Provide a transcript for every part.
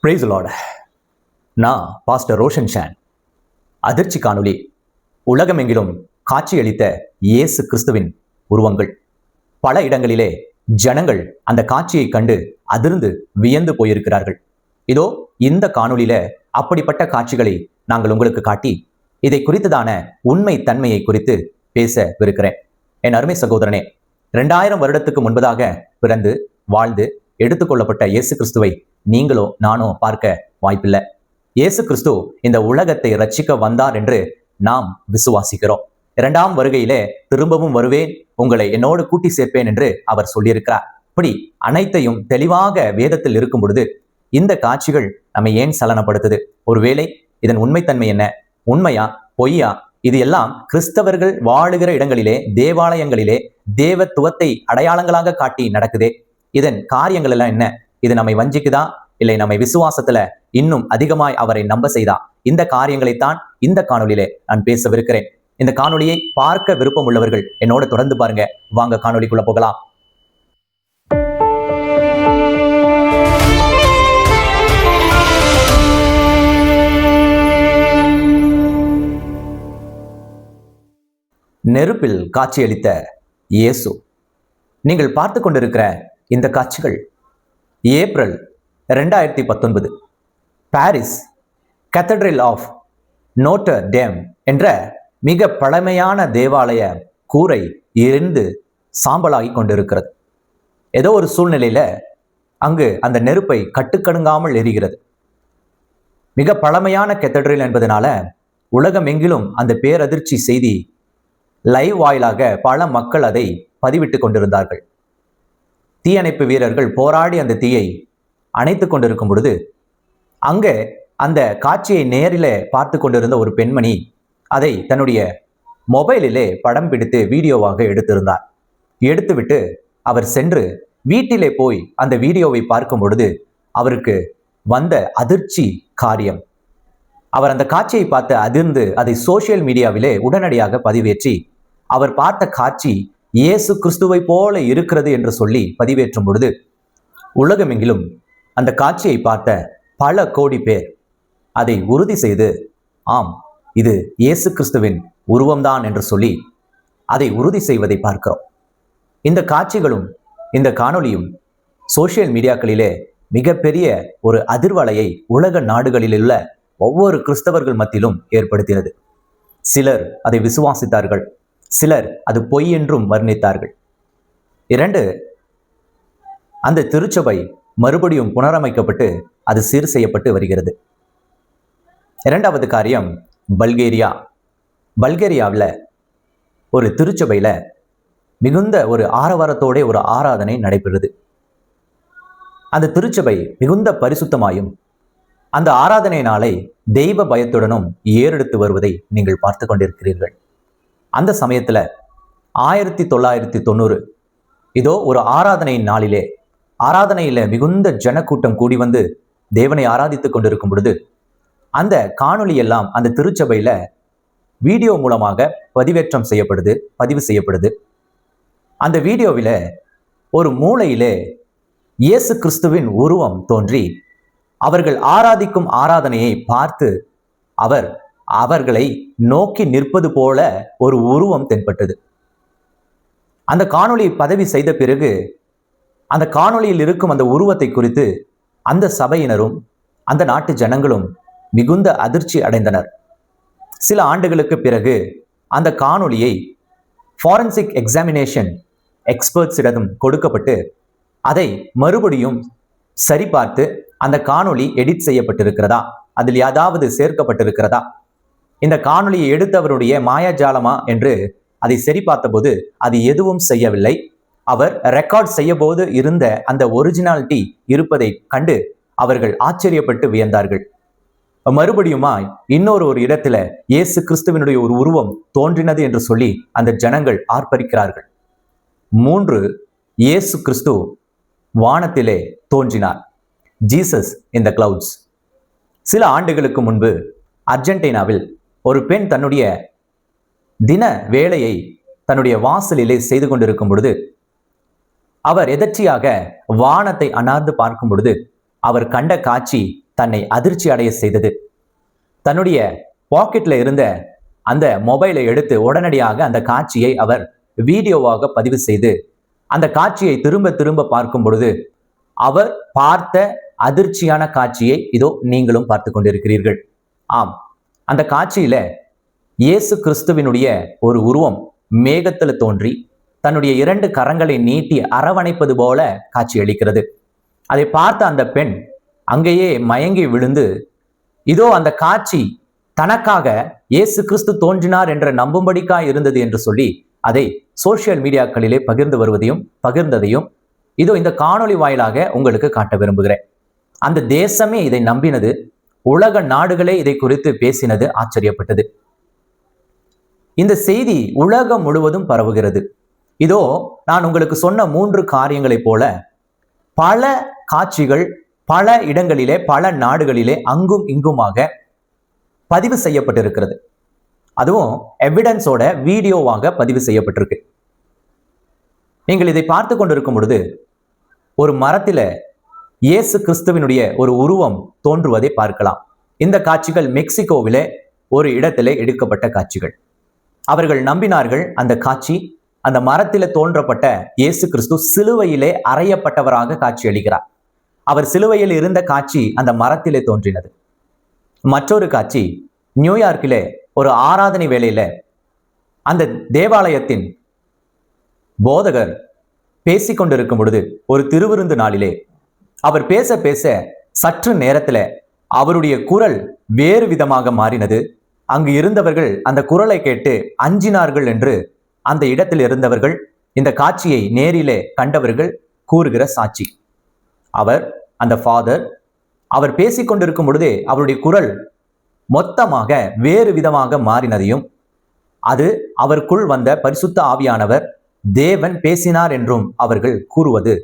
Price lord. நான் pastor Roshan Shan. அதிர்ச்சி காணொளி. உலகமெங்கிலும் காட்சியளித்த இயேசு கிறிஸ்துவின் உருவங்கள். பல இடங்களிலே ஜனங்கள் அந்த காட்சியை கண்டு அதிர்ந்து வியந்து போயிருக்கிறார்கள். இதோ இந்த காணொளியில அப்படிப்பட்ட காட்சிகளை நாங்கள் உங்களுக்கு காட்டி இதை குறித்ததான உண்மை தன்மையை குறித்து பேசவிருக்கிறேன். என் அருமை சகோதரனே, 2000 வருடத்துக்கு முன்பதாக பிறந்து வாழ்ந்து எடுத்துக்கொள்ளப்பட்ட இயேசு கிறிஸ்துவை நீங்களோ நானோ பார்க்க வாய்ப்பில்லை. இயேசு கிறிஸ்து இந்த உலகத்தை ரட்சிக்க வந்தார் என்று நாம் விசுவாசிக்கிறோம். 2ஆம் வருகையிலே திரும்பவும் வருவேன், உங்களை என்னோடு கூட்டி சேர்ப்பேன் என்று அவர் சொல்லியிருக்கிறார். இப்படி அனைத்தையும் தெளிவாக வேதத்தில் இருக்கும் பொழுது இந்த காட்சிகள் நம்மை ஏன் சலனப்படுத்துது? ஒருவேளை இதன் உண்மைத்தன்மை என்ன? உண்மையா பொய்யா? இது எல்லாம் கிறிஸ்தவர்கள் வாழுகிற இடங்களிலே, தேவாலயங்களிலே தேவத்துவத்தை அடையாளங்களாக காட்டி நடக்குதே. இதன் காரியங்கள் எல்லாம் என்ன? இது நம்மை வஞ்சிக்குதா, இல்லை நம்மை விசுவாசத்துல இன்னும் அதிகமாய் அவரை நம்ப செய்தா? இந்த காரியங்களைத்தான் இந்த காணொலியிலே நான் பேசவிருக்கிறேன். இந்த காணொலியை பார்க்க விருப்பம் உள்ளவர்கள் என்னோட தொடர்ந்து பாருங்க. வாங்க காணொலிக்குள்ள போகலாம். நெருப்பில் காட்சியளித்த இயேசு. நீங்கள் பார்த்து கொண்டிருக்கிற இந்த காட்சிகள் April 2019 Paris cathedral of Notre Dame என்ற மிக பழமையான தேவாலய கூரை எரிந்து சாம்பலாகி கொண்டிருக்கிறது. ஏதோ ஒரு சூழ்நிலையில அங்கு அந்த நெருப்பை கட்டுக்கடுங்காமல் எரிகிறது. மிக பழமையான கத்தட்ரல் என்பதனால உலகம் எங்கிலும் அந்த பேரதிர்ச்சி செய்தி லைவ் வாயிலாக பல மக்கள் அதை பதிவிட்டு கொண்டிருந்தார்கள். தீயணைப்பு வீரர்கள் போராடி அந்த தீயை அணைத்து கொண்டிருக்கும் பொழுது அங்கே அந்த காட்சியை நேரிலே பார்த்து கொண்டிருந்த ஒரு பெண்மணி அதை தன்னுடைய மொபைலிலே படம் பிடித்து வீடியோவாக எடுத்திருந்தார். எடுத்துவிட்டு அவர் சென்று வீட்டிலே போய் அந்த வீடியோவை பார்க்கும் பொழுது அவருக்கு வந்த அதிர்ச்சி காரியம். அவர் அந்த காட்சியை பார்த்து அதிர்ந்து அதை சோசியல் மீடியாவிலே உடனடியாக பதிவேற்றி அவர் பார்த்த காட்சி இயேசு கிறிஸ்துவை போல இருக்கிறது என்று சொல்லி பதிவேற்றும் பொழுது உலகமெங்கிலும் அந்த காட்சியை பார்த்த பல கோடி பேர் அதை உறுதி செய்து, ஆம், இது இயேசு கிறிஸ்துவின் உருவம்தான் என்று சொல்லி அதை உறுதி செய்வதை பார்க்கிறோம். இந்த காட்சிகளும் இந்த காணொளியும் சோசியல் மீடியாக்களிலே மிகப்பெரிய ஒரு அதிர்வலையை உலக நாடுகளில் உள்ள ஒவ்வொரு கிறிஸ்தவர்கள் மத்தியிலும் ஏற்படுத்தினது. சிலர் அதை விசுவாசித்தார்கள், சிலர் அது பொய் என்றும் வர்ணித்தார்கள். 2, அந்த திருச்சபை மறுபடியும் புனரமைக்கப்பட்டு அது சீர் செய்யப்பட்டு வருகிறது. 2வது காரியம் பல்கேரியாவில் ஒரு திருச்சபையில மிகுந்த ஒரு ஆரவாரத்தோட ஒரு ஆராதனை நடைபெறுது. அந்த திருச்சபை மிகுந்த பரிசுத்தமாயும் அந்த ஆராதனை நாளை தெய்வ பயத்துடனும் ஏறெடுத்து வருவதை நீங்கள் பார்த்து கொண்டிருக்கிறீர்கள். அந்த சமயத்துல 1990 இதோ ஒரு ஆராதனையின் நாளிலே ஆராதனையில மிகுந்த ஜனக்கூட்டம் கூடி வந்து தேவனை ஆராதித்துக் கொண்டிருக்கும் பொழுது அந்த காணொளி எல்லாம் அந்த திருச்சபையில வீடியோ மூலமாக பதிவு செய்யப்படுது. அந்த வீடியோவில ஒரு மூலையிலே இயேசு கிறிஸ்துவின் உருவம் தோன்றி அவர்கள் ஆராதிக்கும் ஆராதனையை பார்த்து அவர்களை நோக்கி நிற்பது போல ஒரு உருவம் தென்பட்டது. அந்த காணொளி பதிவு செய்த பிறகு அந்த காணொளியில் இருக்கும் அந்த உருவத்தை குறித்து அந்த சபையினரும் அந்த நாட்டு ஜனங்களும் மிகுந்த அதிர்ச்சி அடைந்தனர். சில ஆண்டுகளுக்கு பிறகு அந்த காணொளியை ஃபாரன்சிக் எக்ஸாமினேஷன் எக்ஸ்பர்ட்ஸிடம் கொடுக்கப்பட்டு அதை மறுபடியும் சரிபார்த்து அந்த காணொளி எடிட் செய்யப்பட்டிருக்கிறதா, அதில் ஏதாவது சேர்க்கப்பட்டிருக்கிறதா, இந்த காணொளியை எடுத்தவருடைய மாயாஜாலமா என்று அதை சரி பார்த்தபோது அது எதுவும் செய்யவில்லை. அவர் ரெக்கார்ட் செய்ய போது இருந்த அந்த ஒரிஜினாலிட்டி இருப்பதை கண்டு அவர்கள் ஆச்சரியப்பட்டு வியந்தார்கள். மறுபடியுமாய் இன்னொரு இடத்துல இயேசு கிறிஸ்துவினுடைய ஒரு உருவம் தோன்றினது என்று சொல்லி அந்த ஜனங்கள் ஆர்ப்பரிக்கிறார்கள். 3, இயேசு கிறிஸ்து வானத்திலே தோன்றினார். ஜீசஸ் இன் த கிளவுட்ஸ். சில ஆண்டுகளுக்கு முன்பு அர்ஜென்டினாவில் ஒரு பெண் தன்னுடைய தின வேலையை தன்னுடைய வாசலிலே செய்து கொண்டிருக்கும் பொழுது அவர் எதர்ச்சியாக வானத்தை அண்ணாந்து பார்க்கும் பொழுது அவர் கண்ட காட்சி தன்னை அதிர்ச்சி அடைய செய்தது. தன்னுடைய பாக்கெட்ல இருந்த அந்த மொபைலை எடுத்து உடனடியாக அந்த காட்சியை அவர் வீடியோவாக பதிவு செய்து அந்த காட்சியை திரும்ப திரும்ப பார்க்கும் பொழுது அவர் பார்த்த அதிர்ச்சியான காட்சியை இதோ நீங்களும் பார்த்து கொண்டிருக்கிறீர்கள். ஆம், அந்த காட்சியில இயேசு கிறிஸ்துவினுடைய ஒரு உருவம் மேகத்துல தோன்றி தன்னுடைய 2 கரங்களை நீட்டி அரவணைப்பது போல காட்சி அளிக்கிறது. அதை பார்த்த அந்த பெண் அங்கேயே மயங்கி விழுந்து, இதோ அந்த காட்சி தனக்காக இயேசு கிறிஸ்து தோன்றினார் என்ற நம்பும்படிக்காய் இருந்தது என்று சொல்லி அதை சோசியல் மீடியாக்களிலே பகிர்ந்ததையும் இதோ இந்த காணொளி வாயிலாக உங்களுக்கு காட்ட விரும்புகிறேன். அந்த தேசமே இதை நம்பினது, உலக நாடுகளே இதை குறித்து பேசினது, ஆச்சரியப்பட்டது. இந்த செய்தி உலகம் முழுவதும் பரவுகிறது. இதோ நான் உங்களுக்கு சொன்ன 3 காரியங்களைப் போல பல காட்சிகள் பல இடங்களிலே பல நாடுகளிலே அங்கும் இங்குமாக பதிவு செய்யப்பட்டிருக்கிறது. அதுவும் எவிடன்ஸோட வீடியோவாக பதிவு செய்யப்பட்டிருக்கு. நீங்கள் இதை பார்த்து கொண்டிருக்கும் பொழுது ஒரு மரத்தில இயேசு கிறிஸ்துவினுடைய ஒரு உருவம் தோன்றுவதை பார்க்கலாம். இந்த காட்சிகள் மெக்சிகோவிலே ஒரு இடத்திலே எடுக்கப்பட்ட காட்சிகள். அவர்கள் நம்பினார்கள் அந்த காட்சி அந்த மரத்திலே தோன்றப்பட்ட இயேசு கிறிஸ்து சிலுவையிலே அறையப்பட்டவராக காட்சி அளிக்கிறார். அவர் சிலுவையில் இருந்த காட்சி அந்த மரத்திலே தோன்றினது. மற்றொரு காட்சி நியூயார்க்கிலே ஒரு ஆராதனை வேளையில அந்த தேவாலயத்தின் போதகர் பேசிக்கொண்டிருக்கும் பொழுது ஒரு திருவிருந்து நாளிலே அவர் பேச பேச சற்று நேரத்துல அவருடைய குரல் வேறு விதமாக மாறினது. அங்கு இருந்தவர்கள் அந்த குரலை கேட்டு அஞ்சினார்கள் என்று அந்த இடத்தில் இருந்தவர்கள், இந்த காட்சியை நேரிலே கண்டவர்கள் கூறுகிற சாட்சி. அந்த ஃபாதர் அவர் பேசிக்கொண்டிருக்கும் பொழுதே அவருடைய குரல் மொத்தமாக வேறு விதமாக மாறினதையும், அது அவருக்குள் வந்த பரிசுத்த ஆவியானவர் தேவன் பேசினார் என்றும் அவர்கள் கூறுவது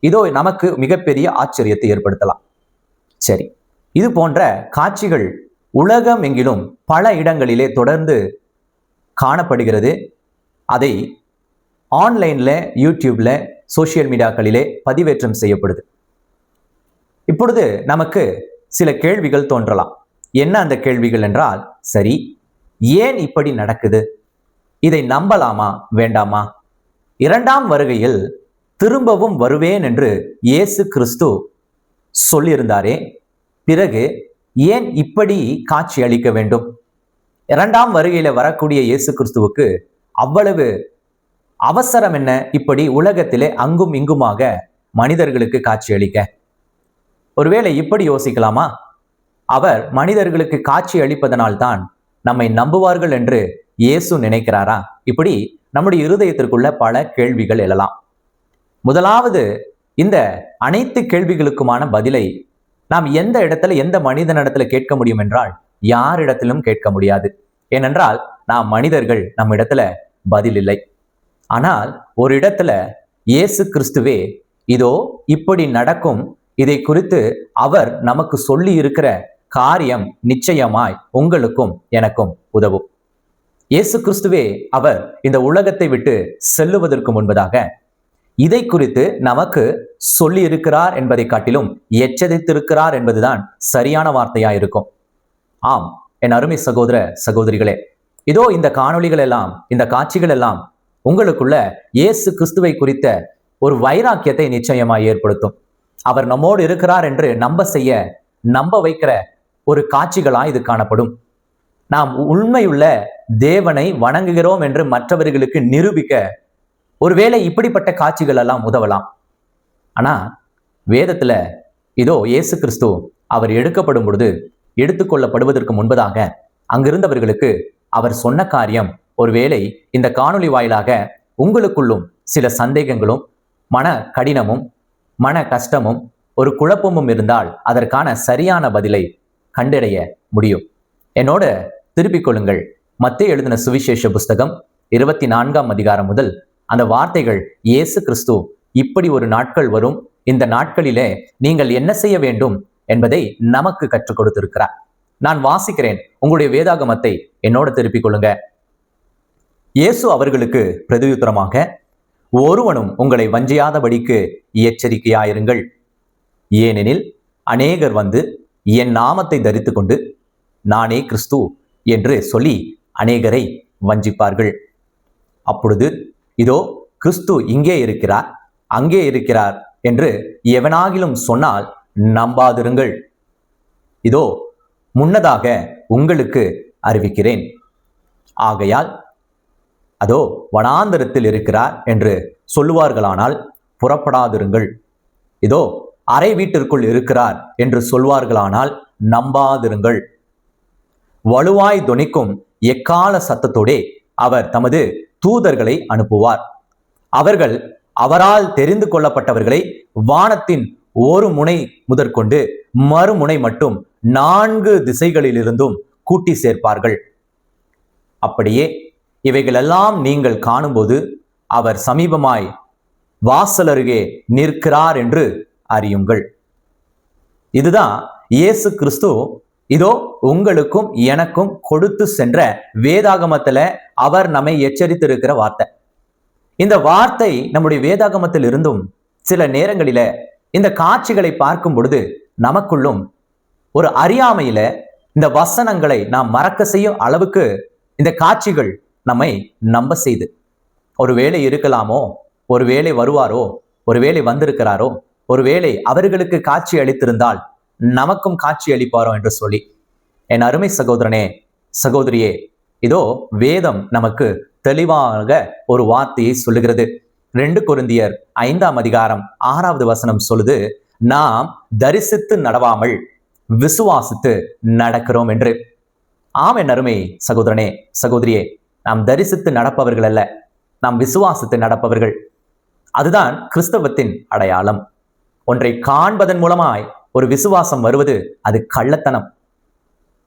இதோ நமக்கு மிகப்பெரிய ஆச்சரியத்தை ஏற்படுத்தலாம். சரி, இது போன்ற காட்சிகள் உலகம் எங்கிலும் பல இடங்களிலே தொடர்ந்து காணப்படுகிறது. அதை ஆன்லைன்ல, யூடியூப்ல, சோசியல் மீடியாக்களிலே பதிவேற்றம் செய்யப்படுது. இப்பொழுது நமக்கு சில கேள்விகள் தோன்றலாம். என்ன அந்த கேள்விகள் என்றால், சரி, ஏன் இப்படி நடக்குது? இதை நம்பலாமா வேண்டாமா? 2ஆம் வருகையில் திரும்பவும் வருவேன் என்று இயேசு கிறிஸ்து சொல்லியிருந்தாரே, பிறகு ஏன் இப்படி காட்சி அளிக்க வேண்டும்? 2ஆம் வருகையில வரக்கூடிய இயேசு கிறிஸ்துவுக்கு அவ்வளவு அவசரம் என்ன இப்படி உலகத்திலே அங்கும் இங்குமாக மனிதர்களுக்கு காட்சி அளிக்க? ஒருவேளை இப்படி யோசிக்கலாமா? அவர் மனிதர்களுக்கு காட்சி அளிப்பதனால்தான் நம்மை நம்புவார்கள் என்று இயேசு நினைக்கிறாரா? இப்படி நம்முடைய இருதயத்திற்குள்ள பல கேள்விகள் எழலாம். முதலாவது, இந்த அனைத்து கேள்விகளுக்குமான பதிலை நாம் எந்த இடத்துல, எந்த மனிதனிடத்துல கேட்க முடியும் என்றால், யாரிடத்திலும் கேட்க முடியாது. ஏனென்றால் நாம் மனிதர்கள், நம்ம இடத்துல பதில் இல்லை. ஆனால் ஒரு இடத்துல இயேசு கிறிஸ்துவே இதோ இப்படி நடக்கும், இதை குறித்து அவர் நமக்கு சொல்லி இருக்கிற காரியம் நிச்சயமாய் உங்களுக்கும் எனக்கும் உதவும். இயேசு கிறிஸ்துவே அவர் இந்த உலகத்தை விட்டு செல்லுவதற்கு முன்பதாக இதை குறித்து நமக்கு சொல்லி இருக்கிறார் என்பதை காட்டிலும் எச்சரித்திருக்கிறார் என்பதுதான் சரியான வார்த்தையா இருக்கும். ஆம், என் அருமை சகோதர சகோதரிகளே, இதோ இந்த காணொளிகள் எல்லாம், இந்த காட்சிகள் எல்லாம் உங்களுக்குள்ள இயேசு கிறிஸ்துவை குறித்த ஒரு வைராக்கியத்தை நிச்சயமாய் ஏற்படுத்தும். அவர் நம்மோடு இருக்கிறார் என்று நம்ப வைக்கிற ஒரு காட்சிகளா இது காணப்படும். நாம் உண்மையுள்ள தேவனை வணங்குகிறோம் என்று மற்றவர்களுக்கு நிரூபிக்க ஒருவேளை இப்படிப்பட்ட காட்சிகள் எல்லாம் உதவலாம். ஆனா வேதத்துல இதோ இயேசு கிறிஸ்து அவர் எடுக்கப்படும் பொழுது, எடுத்துக்கொள்ளப்படுவதற்கு முன்பதாக அங்கிருந்தவர்களுக்கு அவர் சொன்ன காரியம், ஒருவேளை இந்த காணொளி வாயிலாக உங்களுக்குள்ளும் சில சந்தேகங்களும் மன கடினமும் மன கஷ்டமும் ஒரு குழப்பமும் இருந்தால் அதற்கான சரியான பதிலை கண்டடைய முடியும். என்னோட திருப்பிக் கொள்ளுங்கள். மத்தேயு எழுதின சுவிசேஷ புஸ்தகம் 24ஆம் அதிகாரம் முதல் அந்த வார்த்தைகள், இயேசு கிறிஸ்து இப்படி ஒரு நாட்கள் வரும், இந்த நாட்களிலே நீங்கள் என்ன செய்ய வேண்டும் என்பதை நமக்கு கற்றுக் கொடுத்திருக்கிறார். நான் வாசிக்கிறேன், உங்களுடைய வேதாகமத்தை என்னோட திருப்பிக் கொள்ளுங்க. இயேசு அவர்களுக்கு பிரதியுத்தரமாக, ஒருவனும் உங்களை வஞ்சியாதபடிக்கு எச்சரிக்கையாயிருங்கள். ஏனெனில் அநேகர் வந்து என் நாமத்தை தரித்து கொண்டு நானே கிறிஸ்து என்று சொல்லி அநேகரை வஞ்சிப்பார்கள். அப்பொழுது இதோ கிறிஸ்து இங்கே இருக்கிறார், அங்கே இருக்கிறார் என்று எவனாகிலும் சொன்னால் நம்பாதிருங்கள். இதோ முன்னதாக உங்களுக்கு அறிவிக்கிறேன். ஆகையால் அதோ வனாந்தரத்தில் இருக்கிறார் என்று சொல்லுவார்களானால் புறப்படாதிருங்கள். இதோ அறை வீட்டிற்குள் இருக்கிறார் என்று சொல்வார்களானால் நம்பாதிருங்கள். வலுவாய் தொனிக்கும் எக்கால சத்தத்தோடே அவர் தமது தூதர்களை அனுப்புவார். அவர்கள் அவரால் தெரிந்து கொள்ளப்பட்டவர்களை வானத்தின் ஒரு முனை முதற்கொண்டு மறுமுனை மட்டும் 4 திசைகளிலிருந்தும் கூட்டி சேர்ப்பார்கள். அப்படியே இவைகளெல்லாம் நீங்கள் காணும்போது அவர் சமீபமாய் வாசல் அருகே நிற்கிறார் என்று அறியுங்கள். இதுதான் இயேசு கிறிஸ்து இதோ உங்களுக்கும் எனக்கும் கொடுத்து சென்ற வேதாகமத்துல அவர் நம்மை எச்சரித்திருக்கிற வார்த்தை. இந்த வார்த்தை நம்முடைய வேதாகமத்தில் இருந்தும் சில நேரங்களில இந்த காட்சிகளை பார்க்கும் பொழுது நமக்குள்ளும் ஒரு அறியாமையில இந்த வசனங்களை நாம் மறக்க செய்யும் அளவுக்கு இந்த காட்சிகள் நம்மை நம்ப செய்து, ஒருவேளை இருக்கலாமோ, ஒருவேளை வருவாரோ, ஒருவேளை வந்திருக்கிறாரோ, ஒருவேளை அவர்களுக்கு காட்சி அளித்திருந்தால் நமக்கும் காட்சி அளிப்பாரோ என்று சொல்லி, என் அருமை சகோதரனே, சகோதரியே, இதோ வேதம் நமக்கு தெளிவாக ஒரு வார்த்தையை சொல்லுகிறது. 2 கொரிந்தியர் 5ஆம் அதிகாரம் 6வது வசனம் சொல்லுது, நாம் தரிசித்து நடவாமல் விசுவாசித்து நடக்கிறோம் என்று. ஆம், என் அருமை சகோதரனே, சகோதரியே, நாம் தரிசித்து நடப்பவர்கள் அல்ல, நாம் விசுவாசித்து நடப்பவர்கள். அதுதான் கிறிஸ்தவத்தின் அடையாளம். ஒன்றை காண்பதன் மூலமாய் ஒரு விசுவாசம் வருவது அது கள்ளத்தனம்,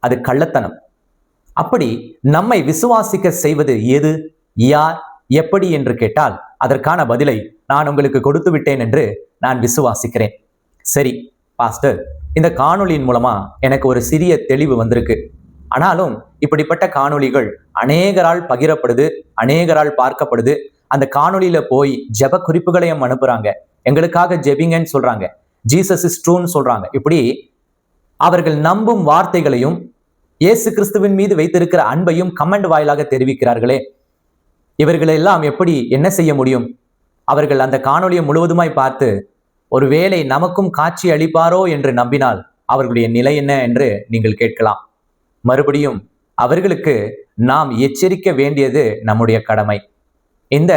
அது கள்ளத்தனம். அப்படி நம்மை விசுவாசிக்க செய்வது எது, யார், எப்படி என்று கேட்டால் அதற்கான பதிலை நான் உங்களுக்கு கொடுத்து விட்டேன் என்று நான் விசுவாசிக்கிறேன். சரி பாஸ்டர், இந்த காணொளியின் மூலமா எனக்கு ஒரு சிறிய தெளிவு வந்திருக்கு. ஆனாலும் இப்படிப்பட்ட காணொளிகள் அநேகரால் பகிரப்படுது, அநேகரால் பார்க்கப்படுது. அந்த காணொளியில போய் ஜெப குறிப்புகளையும் அனுப்புறாங்க, எங்களுக்காக ஜெபிங்கன்னு சொல்றாங்க, ஜீசஸ் இஸ் ட்ரூன்னு சொல்றாங்க. இப்படி அவர்கள் நம்பும் வார்த்தைகளையும் இயேசு கிறிஸ்துவின் மீது வைத்திருக்கிற அன்பையும் கமெண்ட் வாயிலாக தெரிவிக்கிறார்களே, இவர்களெல்லாம் எப்படி என்ன செய்ய முடியும்? அவர்கள் அந்த காணொளியை முழுவதுமாய் பார்த்து ஒருவேளை நமக்கும் காட்சி அளிப்பாரோ என்று நம்பினால் அவர்களுடைய நிலை என்ன என்று நீங்கள் கேட்கலாம். மறுபடியும் அவர்களுக்கு நாம் எச்சரிக்க வேண்டியது நம்முடைய கடமை. இந்த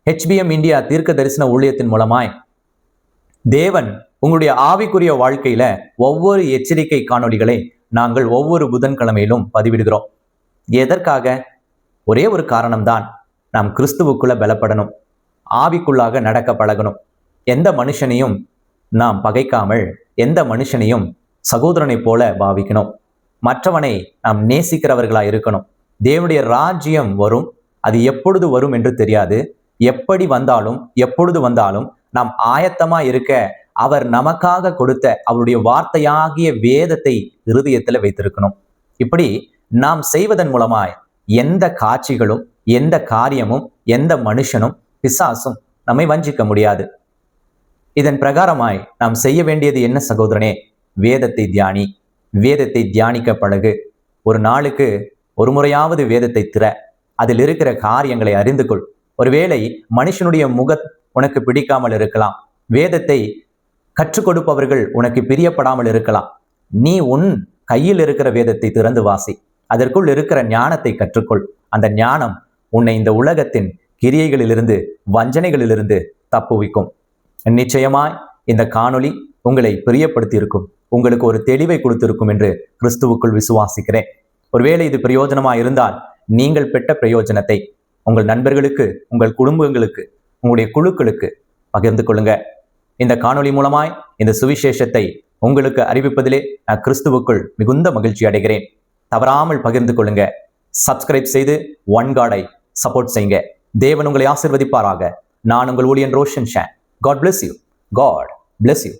HBM இந்தியா தீர்க்க தரிசன ஊழியத்தின் மூலமாய் தேவன் உங்களுடைய ஆவிக்குரிய வாழ்க்கையில ஒவ்வொரு எச்சரிக்கை காணொளிகளை நாங்கள் ஒவ்வொரு புதன்கிழமையிலும் பதிவிடுகிறோம். எதற்காக? ஒரே ஒரு காரணம்தான், நாம் கிறிஸ்துவுக்குள்ள பலப்படணும், ஆவிக்குள்ளாக நடக்க பழகணும். எந்த மனுஷனையும் நாம் பகைக்காமல் எந்த மனுஷனையும் சகோதரனை போல பாவிக்கணும். மற்றவனை நாம் நேசிக்கிறவர்களா இருக்கணும். தேவனுடைய ராஜ்யம் வரும், அது எப்பொழுது வரும் என்று தெரியாது. எப்படி வந்தாலும் எப்பொழுது வந்தாலும் நாம் ஆயத்தமா இருக்க அவர் நமக்காக கொடுத்த அவருடைய வார்த்தையாகிய வேதத்தை இருதயத்துல வைத்திருக்கணும். இப்படி நாம் செய்வதன் மூலமாய் எந்த காட்சிகளும் எந்த காரியமும் எந்த மனுஷனும் பிசாசும் நம்மை வஞ்சிக்க முடியாது. இதன் பிரகாரமாய் நாம் செய்ய வேண்டியது என்ன சகோதரனே? வேதத்தை தியானி, வேதத்தை தியானிக்க பழகு. ஒரு நாளுக்கு ஒரு முறையாவது வேதத்தை திற, அதில் இருக்கிற காரியங்களை அறிந்து கொள். ஒருவேளை மனுஷனுடைய உனக்கு பிடிக்காமல் இருக்கலாம், வேதத்தை கற்றுக் கொடுப்பவர்கள் உனக்கு பிரியப்படாமல் இருக்கலாம். நீ உன் கையில் இருக்கிற வேதத்தை திறந்து வாசி, அதற்குள் இருக்கிற ஞானத்தை கற்றுக்கொள். அந்த ஞானம் உன்னை இந்த உலகத்தின் கிரியைகளிலிருந்து வஞ்சனைகளிலிருந்து தப்புவிக்கும். நிச்சயமாய் இந்த காணொளி உங்களை பிரியப்படுத்தி இருக்கும், உங்களுக்கு ஒரு தெளிவை கொடுத்திருக்கும் என்று கிறிஸ்துவுக்குள் விசுவாசிக்கிறேன். ஒருவேளை இது பிரயோஜனமா இருந்தால் நீங்கள் பெற்ற பிரயோஜனத்தை உங்கள் நண்பர்களுக்கு, உங்கள் குடும்பங்களுக்கு, உங்களுடைய குழுக்களுக்கு பகிர்ந்து கொள்ளுங்க. இந்த காணொளி மூலமாய் இந்த சுவிசேஷத்தை உங்களுக்கு அறிவிப்பதிலே நான் கிறிஸ்துவுக்குள் மிகுந்த மகிழ்ச்சி அடைகிறேன். தவறாமல் பகிர்ந்து கொள்ளுங்க. சப்ஸ்கிரைப் செய்து ஒன் காடை சப்போர்ட் செய்யுங்க. தேவன் உங்களை ஆசீர்வதிப்பாராக. நான் உங்கள் ஊழியன் Roshan Shan. God bless you. God bless you.